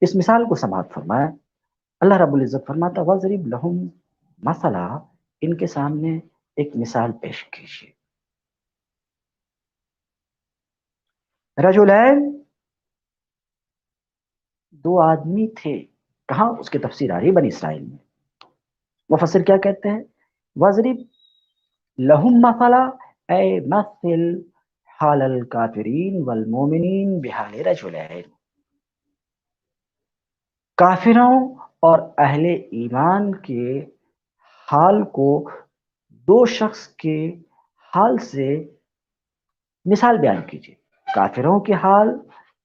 B: اس مثال کو سماعت فرمائے، اللہ رب العزت فرماتا وَاضْرِبْ لَهُمْ مثلا، ان کے سامنے ایک مثال پیش کیجیے۔ رجلین، دو آدمی تھے، کہاں؟ اس کی تفسیر آ رہی بنی اسرائیل میں۔ مفسر کیا کہتے ہیں؟ وَاضْرِبْ لَهُمْ مثلا اے مثل حال الکافرین والمومنین بحال رجلین، کافروں اور اہل ایمان کے حال کو دو شخص کے حال سے مثال بیان کیجیے۔ کافروں کے حال،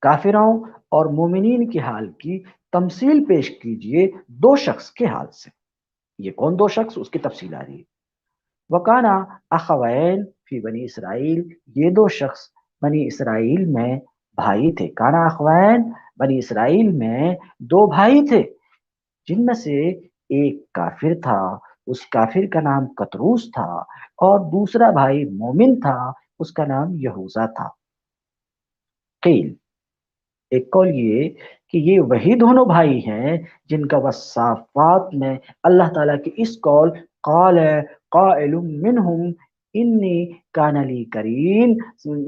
B: کافروں اور مومنین کے حال کی تمثیل پیش کیجیے دو شخص کے حال سے۔ یہ کون دو شخص؟ اس کی تفصیل آ رہی ہے۔ وَكَانَ أَخَوَيْنِ فِي بنی اسرائیل، یہ دو شخص بنی اسرائیل میں بھائی تھے۔ کانا اخوین، بنی اسرائیل میں دو بھائی تھے جن میں سے ایک کافر تھا، اس کافر کا نام قطروس تھا، اور دوسرا بھائی مومن تھا، اس کا نام یہوذا تھا۔ قیل، ایک قول یہ کہ یہ وہی دونوں بھائی ہیں جن کا وصافات میں اللہ تعالیٰ کی اس قول قال قائل منہم انی کان لی کرین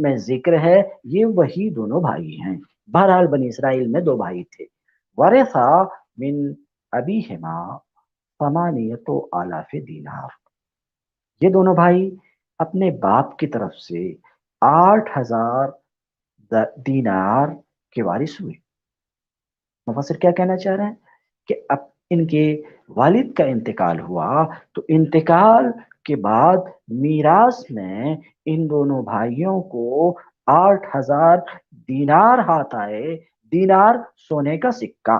B: میں ذکر ہے، یہ وہی دونوں بھائی ہیں۔ بہرحال بنی اسرائیل میں دو بھائی تھے۔ ورثا من ابیہما ثمانیۃ آلاف دینار، یہ دونوں بھائی اپنے باپ کی طرف سے 8,000 دینار کے وارث ہوئے۔ مفسر کیا کہنا چاہ رہے ہیں کہ اب ان کے والد کا انتقال ہوا تو انتقال کے بعد میراث میں ان دونوں بھائیوں کو 8,000 دینار ہاتھ آئے، دینار سونے کا سکہ۔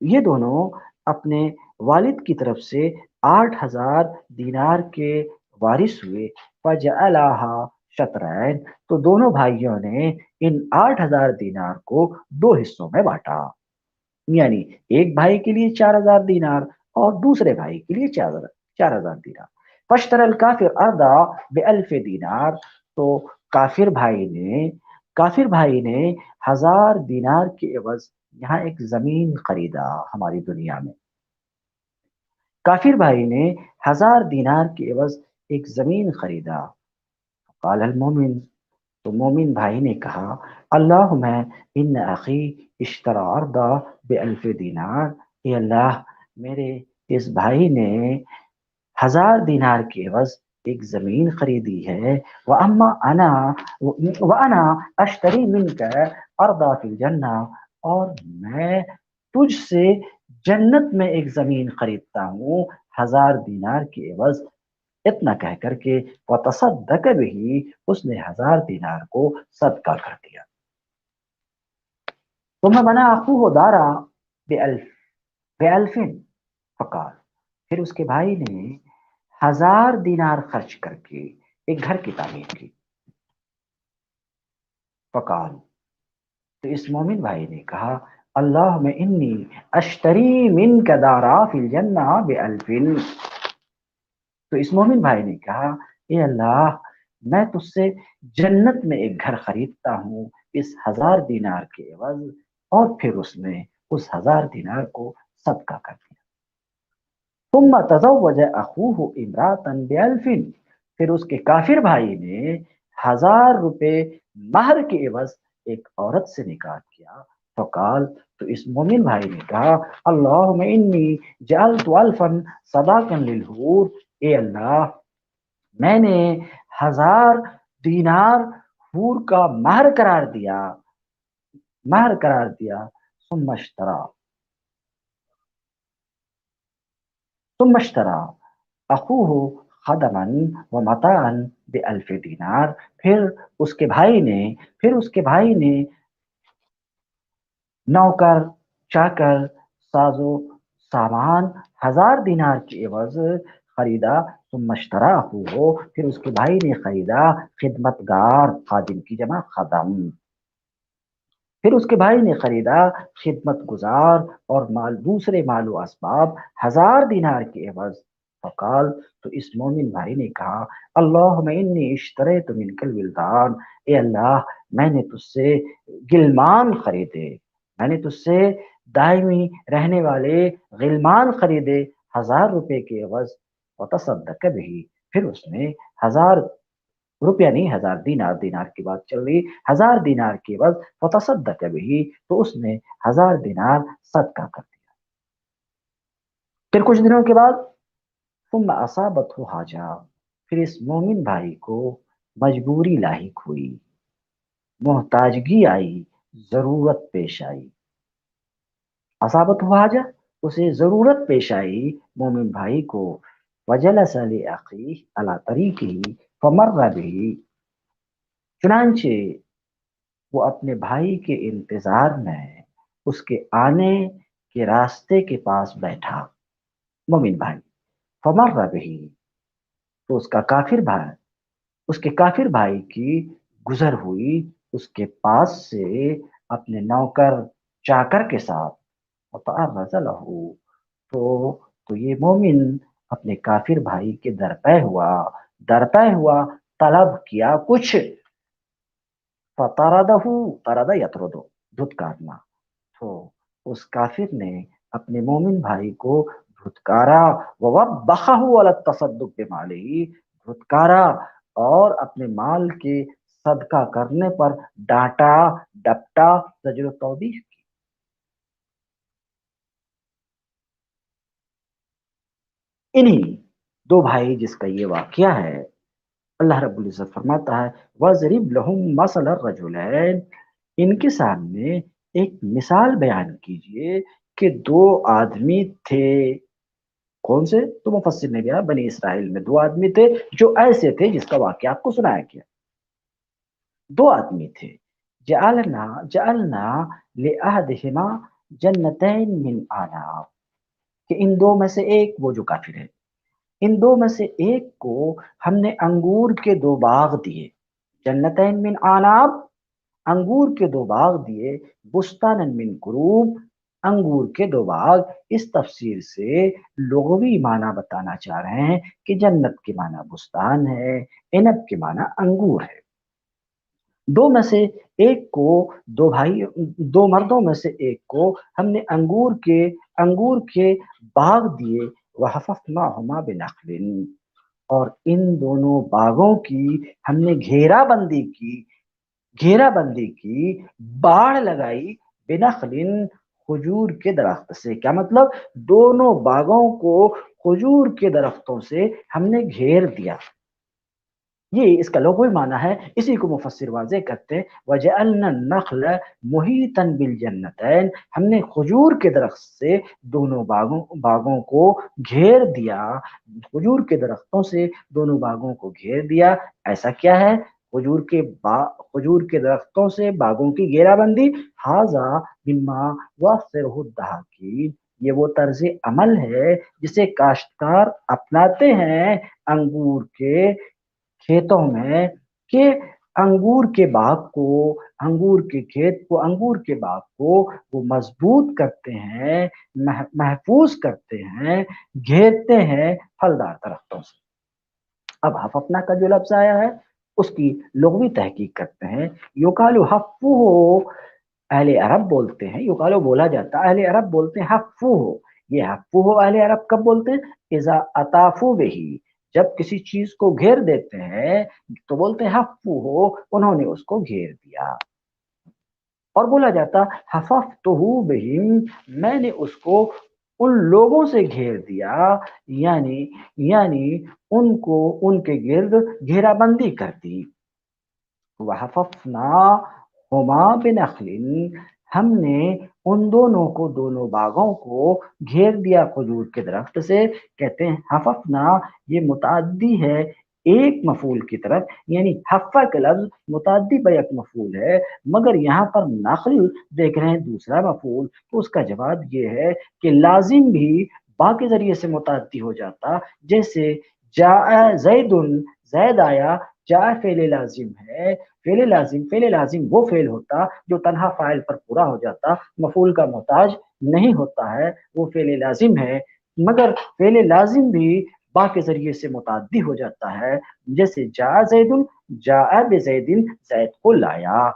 B: یہ دونوں اپنے والد کی طرف سے 8,000 دینار کے وارث ہوئے۔ فجعلها شطرین، تو دونوں بھائیوں نے ان 8,000 دینار کو دو حصوں میں بانٹا، یعنی ایک بھائی کے لیے 4,000 دینار اور دوسرے بھائی کے لیے 4,000 دینار. فاشترى الکافر ارضا بألف دینار. تو کافر بھائی نے 1,000 دینار کے عوض یہاں ایک زمین خریدا. ہماری دنیا میں کافر بھائی نے 1,000 دینار کے عوض ایک زمین خریدا. قال المومن. تو مومن بھائی نے کہا اللہم ان اخی اشترى ارضا بألف دینار. اے اللہ میرے اس بھائی نے 1,000 دینار کے عوض ایک زمین خریدی ہے. وَأَنَا أَشْتَرِي مِنْكَ أَرْضًا فِي الْجَنَّةِ. اور میں تجھ سے جنت میں ایک زمین خریدتا ہوں 1,000 دینار کے عوض. اتنا کہہ کر کے وَتَصَدَّقَ بِهِ. اس نے 1,000 دینار کو صدقہ کر دیا. ثم بنى أخوه دارا بألف. فقال. پھر اس کے بھائی نے 1,000 دینار خرچ کر کے ایک گھر کی تعمیر کی. فقال. تو اس مومن بھائی نے کہا اللہم انی اشتری منک دارا فی الجنہ بألف. تو اس مومن بھائی نے کہا اے اللہ میں تجھ سے جنت میں ایک گھر خریدتا ہوں اس 1,000 دینار کے عوض. اور پھر اس نے اس 1,000 دینار کو صدقہ کر دیا. ثم تزوج اخوه امراتا بألف. پھر اس کے کافر بھائی نے 1,000 روپے مہر کے عوض ایک عورت سے نکاح کیا. فقال. تو اس مومن بھائی نے کہا اللہم انی جعلت الفا صداقا للحور. اے اللہ میں نے 1,000 دینار حور کا مہر قرار دیا. ثم اشترى اخوه خدما ومتاعا بألف دینار. پھر اس کے بھائی نے نوکر چاکر سازو سامان 1,000 دینار کے عوض خریدا. ثم اشترى اخوه. پھر اس کے بھائی نے خریدا خدمتگار. خادم کی جمع خدم. پھر اس کے بھائی نے خریدا خدمت گزار اور دوسرے مال و اسباب 1,000 دینار کے عوض. فقال. تو اس مومن بھائی نے کہا اللہم انی اشتریت منک الولدان. اے اللہ میں نے تجھ سے غلمان خریدے. میں نے تجھ سے دائمی رہنے والے غلمان خریدے 1,000 روپے کے عوض. وتصدق به. پھر اس نے 1,000 روپیہ نہیں 1,000 دینار کی بات چل رہی 1,000 دینار کے عوض فتصدق به. تو اس نے 1,000 دینار صدقہ کر دیا. پھر کچھ دنوں کے بعد ثم اصابته حاجہ. پھر اس مومن بھائی کو مجبوری لاحق ہوئی، محتاجگی آئی، ضرورت پیش آئی. اصابته حاجہ اسے ضرورت پیش آئی مومن بھائی کو. وجلس لأخیہ علی طریقہ فمر به. چنانچہ وہ اپنے بھائی کے انتظار میں اس کے آنے کے راستے کے پاس بیٹھا. مومن بھائی فمر به. تو اس کے کافر بھائی کی گزر ہوئی اس کے پاس سے اپنے نوکر چاکر کے ساتھ. وتعرض له. تو یہ مومن اپنے کافر بھائی کے درپے ہوا طلب کیا کچھ. فطردہ. طرد یطرد دھتکارنا. تو اس کافر نے اپنے مومن بھائی کو دھتکارا. ووبخہ علی التصدق بمالہ. دھتکارا اور اپنے مال کے صدقہ کرنے پر ڈانٹا ڈپٹا زجر و توبیخ کی. انہی دو بھائی جس کا یہ واقعہ ہے اللہ رب العزت فرماتا ہے وَضْرِبْ لَهُمْ مَثَلَ الرَّجُلَيْنِ. ان کے سامنے ایک مثال بیان کیجئے کہ 2 آدمی تھے. کون سے؟ تو مفسر نے کہا بنی اسرائیل میں 2 آدمی تھے جو ایسے تھے جس کا واقعہ آپ کو سنایا گیا. 2 آدمی تھے. جعلنا لأحدهما جنتین من اعناب. کہ ان 2 میں سے ایک وہ جو کافر ہے ان 2 میں سے ایک کو ہم نے انگور کے 2 باغ دیے. جنتین من اعناب انگور کے 2 باغ دیے. بستان من کروب انگور کے دو باغ اس تفسیر سے لغوی معنی بتانا چاہ رہے ہیں کہ جنت کے معنی بستان ہے، عنب کے معنی انگور ہے۔ دو میں سے ایک کو دو مردوں میں سے ایک کو ہم نے انگور کے باغ دیے، وحففناہما بنخل، اور ان دونوں باغوں کی ہم نے گھیرا بندی کی، باڑ لگائی، بنخل، کھجور کے درخت سے۔ کیا مطلب؟ دونوں باغوں کو کھجور کے درختوں سے ہم نے گھیر دیا۔ یہ اس کا لغوی معنی ہے، اسی کو مفسر واضح کرتے ہیں، وَجَعَلْنَا النَّخْلَ مُحِيطًا بِالْجَنَّتَيْنِ، ہم نے کھجور کے درخت سے دونوں باغوں کو گھیر دیا، کھجور کے درختوں سے دونوں باغوں کو گھیر دیا۔ ایسا کیا ہے؟ کھجور کے درختوں سے باغوں کی گھیرا بندی، ھذا مما یؤثرہ الضاحکین، یہ وہ طرز عمل ہے جسے کاشتکار اپناتے ہیں انگور کے کھیتوں میں، کہ انگور کے باغ کو وہ مضبوط کرتے ہیں، محفوظ کرتے ہیں، گھیرتے ہیں پھلدار درختوں سے۔ اب حففنا کا جو لفظ آیا ہے اس کی لغوی تحقیق کرتے ہیں۔ یقالو حفوہ، اہل عرب بولتے ہیں، یقالو بولا جاتا ہے، اہل عرب بولتے ہیں حفوہ۔ یہ حفوہ اہل عرب کب بولتے ہیں؟ اذا اطافوا بہی، جب کسی چیز کو گھیر دیتے ہیں تو بولتے ہیں حفوہ، انہوں نے اس کو گھیر دیا۔ اور بولا جاتا حففتہ بہم، میں نے اس کو ان لوگوں سے گھیر دیا، یعنی ان کے گرد گھیرا بندی کر دی۔ وحففناہما بنخل، ہم نے ان دونوں باغوں کو گھیر دیا کھجور کے درخت سے۔ کہتے ہیں حففنا یہ متعدی ہے ایک مفعول کی طرف، یعنی حفہ کا لفظ متعدی پر ایک مفعول ہے، مگر یہاں پر نخل دیکھ رہے ہیں دوسرا مفعول، تو اس کا جواب یہ ہے کہ لازم بھی با کے ذریعے سے متعدی ہو جاتا، جیسے جاء زید، زید آیا، جاء فعل لازم ہے، فعل لازم وہ فعل ہوتا جو تنہا فاعل پر پورا ہو جاتا، مفعول کا محتاج نہیں ہوتا ہے، وہ فعل لازم ہے۔ مگر فعل لازم بھی با کے ذریعے سے متعدی ہو جاتا ہے، جیسے جاء زید، جاء بزید، زید کو لایا۔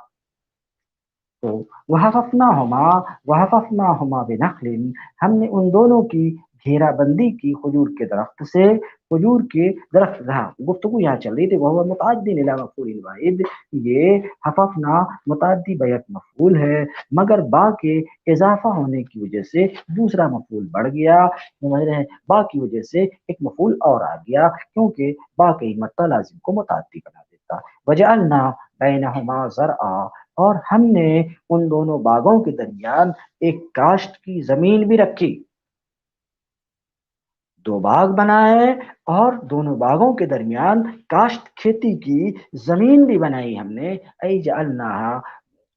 B: تو وحففناہما بنخل، ہم نے ان دونوں کی گھیرا بندی کی کھجور کے درخت سے۔ کھجور کے درخت رہا، گفتگو یہاں چل رہی تھی، وہ متعدی الی مفعول واحد، یہ حففنا متعدی بیک مفعول ہے، مگر با کے اضافہ ہونے کی وجہ سے دوسرا مفعول بڑھ گیا، با کی وجہ سے ایک مفعول اور آ گیا، کیونکہ با کے مدہ لازم کو متعدی بنا دیتا۔ وجعلنا بینہما زرعا، اور ہم نے ان دونوں باغوں کے درمیان ایک کاشت کی زمین بھی رکھی، دو باغ بنائے اور دونوں باغوں کے درمیان کاشت کھیتی کی زمین بھی بنائی ہم نے۔ ای جعلناہا،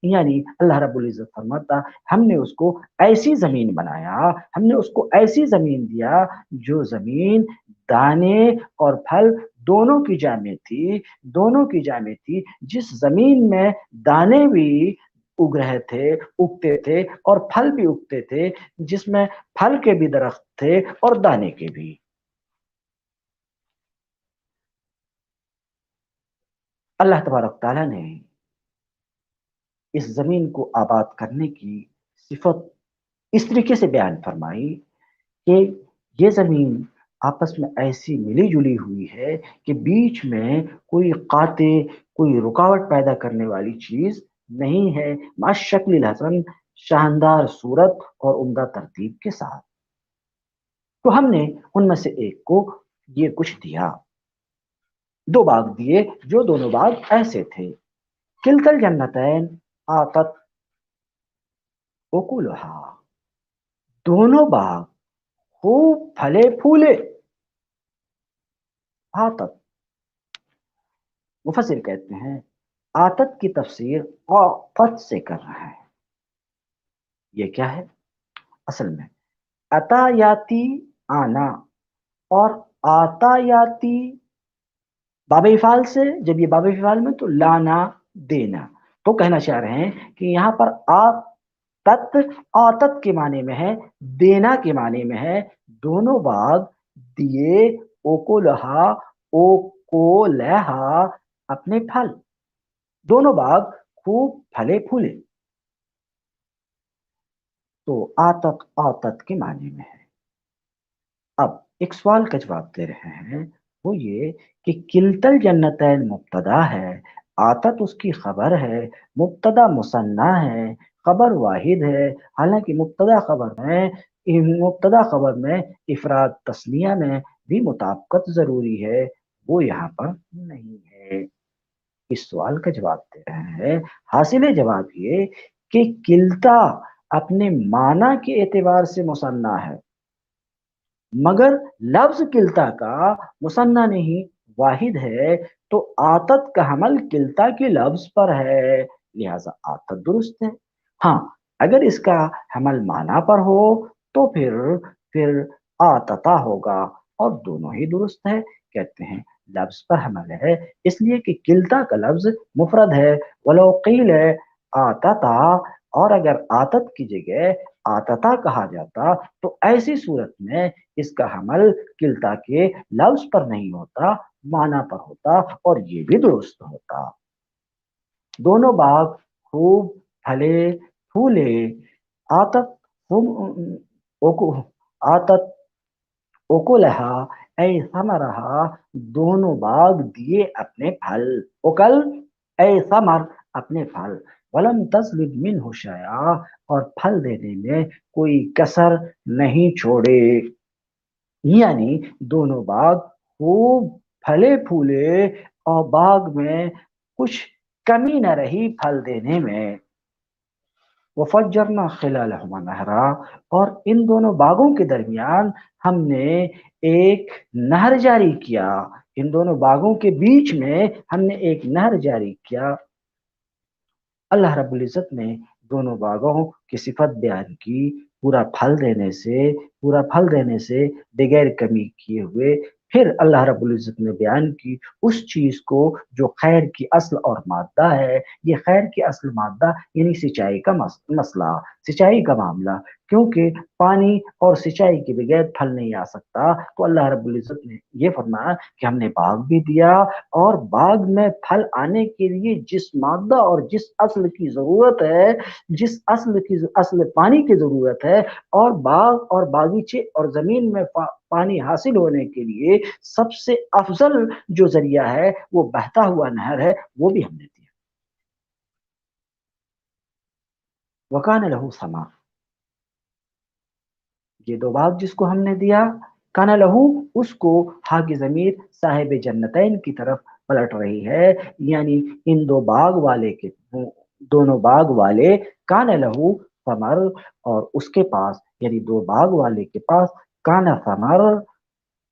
B: یعنی اللہ رب العزت فرماتا ہم نے اس کو ایسی زمین بنایا، ہم نے اس کو ایسی زمین دیا جو زمین دانے اور پھل دونوں کی جامع تھی، جس زمین میں دانے بھی اگتے تھے اور پھل بھی اگتے تھے، جس میں پھل کے بھی درخت تھے اور دانے کے بھی۔ اللہ تبارک تعالیٰ نے اس زمین کو آباد کرنے کی صفت اس طریقے سے بیان فرمائی کہ یہ زمین آپس میں ایسی ملی جلی ہوئی ہے کہ بیچ میں کوئی قاطع، کوئی رکاوٹ پیدا کرنے والی چیز نہیں ہے، ماشکل الحسن، شاندار صورت اور عمدہ ترتیب کے ساتھ۔ تو ہم نے ان میں سے ایک کو یہ کچھ دیا، دو باغ دیے، جو دونوں باغ ایسے تھے، کلتل جنتین آتت اکلہا، دونوں باغ خوب پھلے پھولے۔ آتت، مفسر کہتے ہیں آتت کی تفسیر آفت سے کر رہا ہے۔ یہ کیا ہے؟ اصل میں عطا یاتی آنا اور آتا یاتی باب افعال سے، جب یہ باب افعال میں تو لانا دینا، تو کہنا چاہ رہے ہیں کہ یہاں پر آتت، آتت کے معنی میں ہے دینا کے معنی میں ہے، دونوں باغ دیے اوکولہا، اوکولہا اپنے پھل، دونوں باغ خوب پھلے پھولے، تو آتت آتت کے معنی میں ہے۔ اب ایک سوال کا جواب دے رہے ہیں، وہ یہ کہ کلتل جنتین مبتدا ہے، آتت اس کی خبر ہے، مبتدا مثنیٰ ہے، خبر واحد ہے، حالانکہ مبتدا خبر میں افراد تثنیہ میں بھی مطابقت ضروری ہے، وہ یہاں پر نہیں ہے۔ اس سوال کا جواب دے رہے ہیں، حاصل جواب یہ کہ کلتا اپنے معنی کے اعتبار سے مثنیٰ ہے، مگر لفظ کلتا کا مثنیٰ نہیں واحد ہے، تو آتت کا حمل کلتا کے لفظ پر ہے، لہذا آتت درست ہے۔ ہاں اگر اس کا حمل معنی پر ہو تو پھر آتتا ہوگا، اور دونوں ہی درست ہے۔ کہتے ہیں لفظ پر حمل ہے اس لیے کہ کلتا کا لفظ مفرد ہے، ولو قیل ہے آتتا، اور اگر آتت کی جگہ آتتا کہا جاتا تو ایسی صورت میں اس کا حمل کلتا کے لفظ پر نہیں ہوتا، معنی پر ہوتا، اور یہ بھی درست ہوتا۔ دونوں باغ خوب پھلے پھولے، آتت آتت اوکلہا اے ثمرہا، دونوں باغ دیے اپنے پھل، اوکل اے ثمر اپنے پھل، ولم تظلم منہ شیئا، اور پھل دینے میں کوئی کسر نہیں چھوڑے، یعنی دونوں باغ خوب پھلے پھولے اور باغ میں کچھ کمی نہ رہی پھل دینے میں۔ وفجرنا خلالہما نہرا، اور ان دونوں باغوں کے درمیان ہم نے ایک نہر جاری کیا، ان دونوں باغوں کے بیچ میں ہم نے ایک نہر جاری کیا۔ اللہ رب العزت نے دونوں باغوں کی صفت بیان کی، پورا پھل دینے سے بغیر کمی کیے ہوئے۔ پھر اللہ رب العزت نے بیان کی اس چیز کو جو خیر کی اصل اور مادہ ہے، یہ خیر کی اصل مادہ یعنی سچائی کا مسئلہ، سچائی کا معاملہ، کیونکہ پانی اور سچائی کے بغیر پھل نہیں آ سکتا، تو اللہ رب العزت نے یہ فرمایا کہ ہم نے باغ بھی دیا، اور باغ میں پھل آنے کے لیے جس مادہ اور جس اصل کی ضرورت ہے، جس اصل پانی کی ضرورت ہے، اور باغ اور باغیچے اور زمین میں پانی حاصل ہونے کے لیے سب سے افضل جو ذریعہ ہے وہ بہتا ہوا نہر ہے، وہ بھی ہم نے دیا۔ وکان لہو ثمر، یہ دو باغ جس کو ہم نے دیا، کانا لہو، اس کو ہا کی ضمیر صاحب جنتین کی طرف پلٹ رہی ہے، یعنی ان دونوں باغ والے کانا لہو ثمر، اور اس کے پاس یعنی دو باغ والے کے پاس کانا ثمر،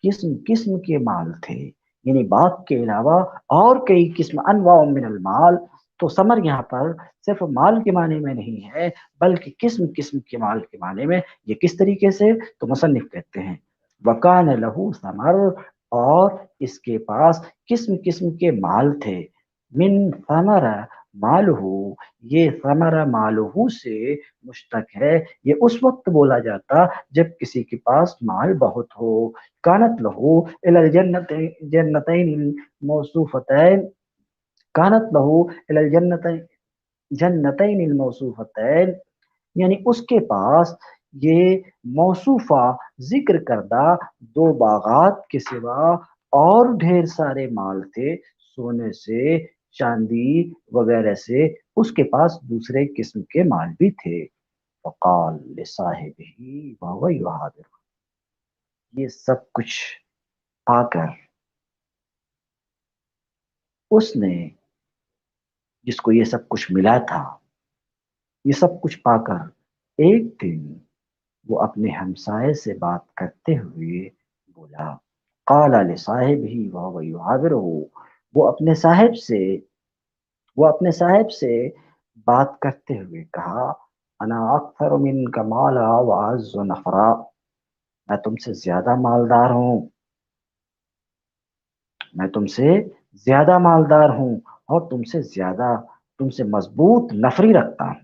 B: قسم قسم کے مال تھے، یعنی باغ کے علاوہ اور کئی قسم، انواع من المال، تو ثمر یہاں پر صرف مال کے معنی میں نہیں ہے بلکہ قسم قسم کے مال کے معنی میں۔ یہ کس طریقے سے؟ تو مصنف کہتے ہیں وکان لہو ثمر، اور اس کے پاس قسم قسم کے مال تھے، من ثمر مالہ، یہ ثمر مالہ سے مشتق ہے، یہ اس وقت بولا جاتا جب کسی کے پاس مال بہت ہو۔ کانت لہو الی الجنتین الموصوفتین، کانت لہو الی الجنتین الموصوفتین، یعنی اس کے پاس یہ موصوفہ ذکر کردہ دو باغات کے سوا اور ڈھیر سارے مال تھے، سونے سے، چاندی وغیرہ سے، اس کے پاس دوسرے قسم کے مال بھی تھے۔ فقال لصاحبہ وهو يحاور، یہ سب کچھ پا کر اس نے، جس کو یہ سب کچھ ملا تھا، یہ سب کچھ پا کر ایک دن وہ اپنے ہمسائے سے بات کرتے ہوئے بولا، قال لصاحبہ وهو يحاورہ، وہ اپنے صاحب سے بات کرتے ہوئے کہا، انا اکثر منک مالا واعز نفرا، میں تم سے زیادہ مالدار ہوں، میں تم سے زیادہ مالدار ہوں، اور تم سے مضبوط نفری رکھتا ہوں۔